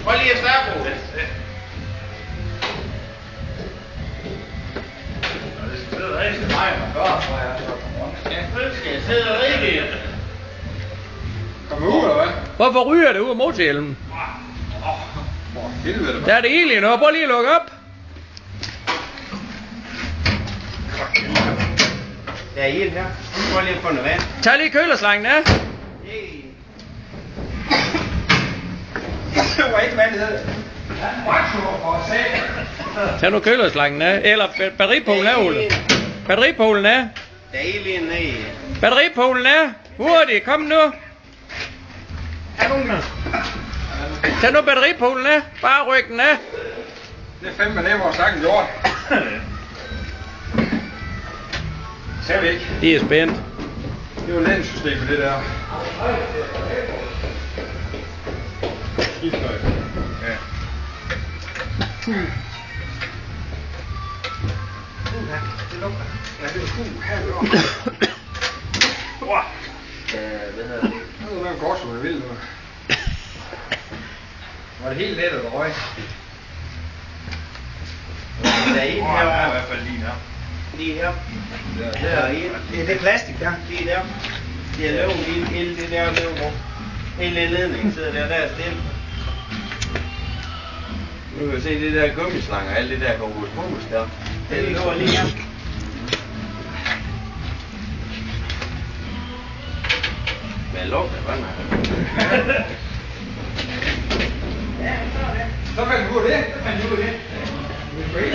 Prøv lige at starte på. Det sidder rigtig meget med børn, tror jeg. Nu skal jeg sidde og rige. Kom ud, eller hvad? Hvorfor ryger det ud af motorhjelmen? For helvede, Der er det egentlig noget. Prøv lige at lukke op. Der er ild her. Prøv lige at få noget vand. Tag lige kølerslangen af. Hey. det var ikke vand, det hedder. For satan. Tag nu kølerslangen af. Eller batteripolen af, Ole. Batteripolen af. Der er ild inde i. Batteripolen af. Hurtigt, kom nu. Tag nu batteripolen af. Bare ryk den af. Det er fandme det, vores sang gjort. Ser vi ikke. Det er spændt. Det var lænssystemet, det der. Skiftøj. Ja. Det lukker. Ja, det er her vi Hvad hedder det? Det er noget godt, som jeg vil nu. Var det helt let at røge? Der er ild I her. hvert fald lige her. Lige her. Der er ild. Det er plastik der. Lige der. Det er løven ild. Det der løven hvor. Hele ledningen sidder der er stille. Nu kan du se det der gummislanger, alt det der hokus pokus der. Det løber lige her. Hvad lugter det, vand? Så fandt du ud af det.